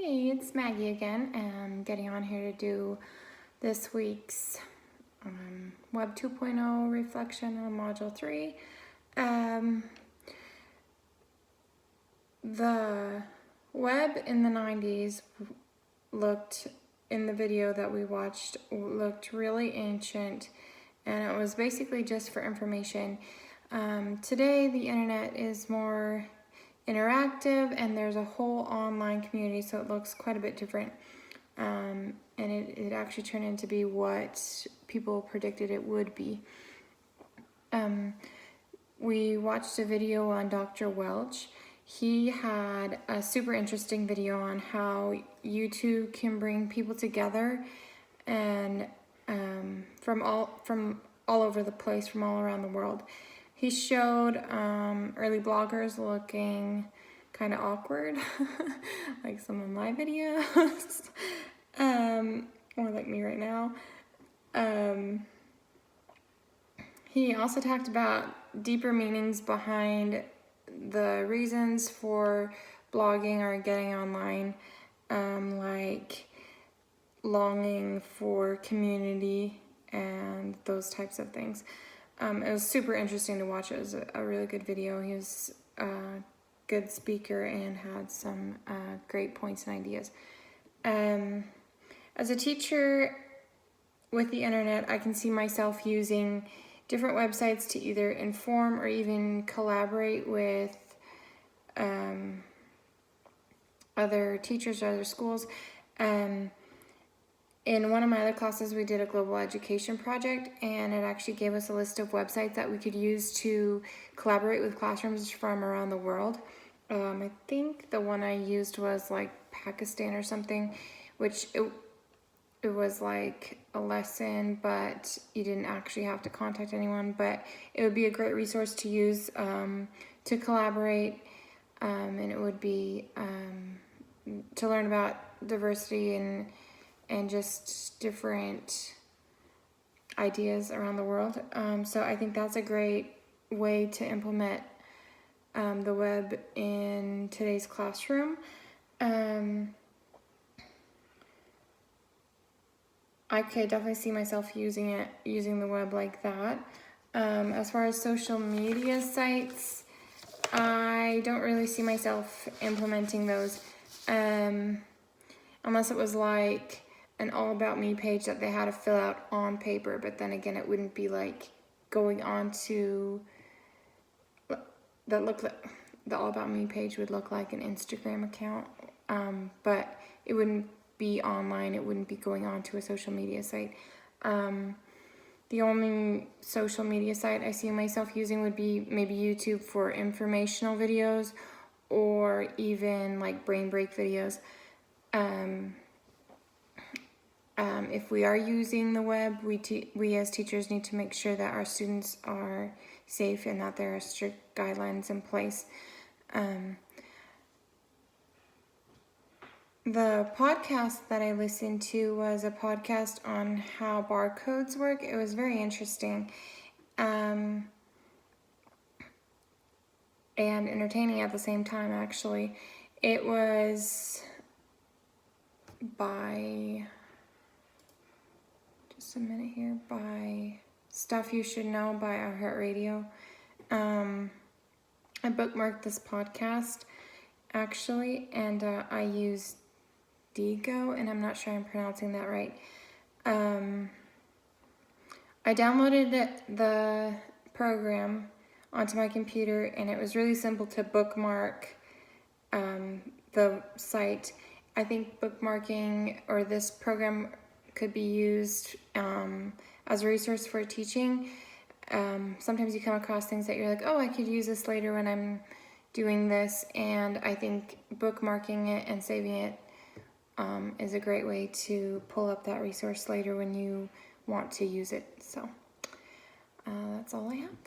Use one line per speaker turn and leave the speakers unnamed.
Hey, it's Maggie again, and I'm getting on here to do this week's Web 2.0 reflection on Module 3. The web in the 90s in the video that we watched, looked really ancient, and it was basically just for information. Today, the internet is more interactive and there's a whole online community, so it looks quite a bit different, and it actually turned into be what people predicted it would be. We watched a video on Dr. Welch. He had a super interesting video on how YouTube can bring people together and from all over the place, from all around the world. He showed early bloggers looking kind of awkward, like some of my videos, or like me right now. He also talked about deeper meanings behind the reasons for blogging or getting online, like longing for community and those types of things. It was super interesting to watch. It was a really good video. He was a good speaker and had some great points and ideas. As a teacher with the internet, I can see myself using different websites to either inform or even collaborate with other teachers or other schools. In one of my other classes, we did a global education project, and it actually gave us a list of websites that we could use to collaborate with classrooms from around the world. I think the one I used was like Pakistan or something, which it was like a lesson, but you didn't actually have to contact anyone. But it would be a great resource to use to collaborate, and it would be to learn about diversity and just different ideas around the world. So I think that's a great way to implement the web in today's classroom. I could definitely see myself using the web like that. As far as social media sites, I don't really see myself implementing those, unless it was like an all about me page that they had to fill out on paper. But then again, it wouldn't be like going on to the all about me page would look like an Instagram account, but it wouldn't be online. It wouldn't be going on to a social media site. The only social media site I see myself using would be maybe YouTube for informational videos, or even like brain break videos. If we are using the web, we as teachers need to make sure that our students are safe and that there are strict guidelines in place. The podcast that I listened to was a podcast on how barcodes work. It was very interesting and entertaining at the same time, actually. It was by, just a minute here, by Stuff You Should Know by iHeartRadio. I bookmarked this podcast, actually, and I used Diigo, and I'm not sure I'm pronouncing that right. I downloaded the program onto my computer, and it was really simple to bookmark the site. I think bookmarking or this program could be used as a resource for teaching. Sometimes you come across things that you're like, oh, I could use this later when I'm doing this, and I think bookmarking it and saving it is a great way to pull up that resource later when you want to use it. So that's all I have.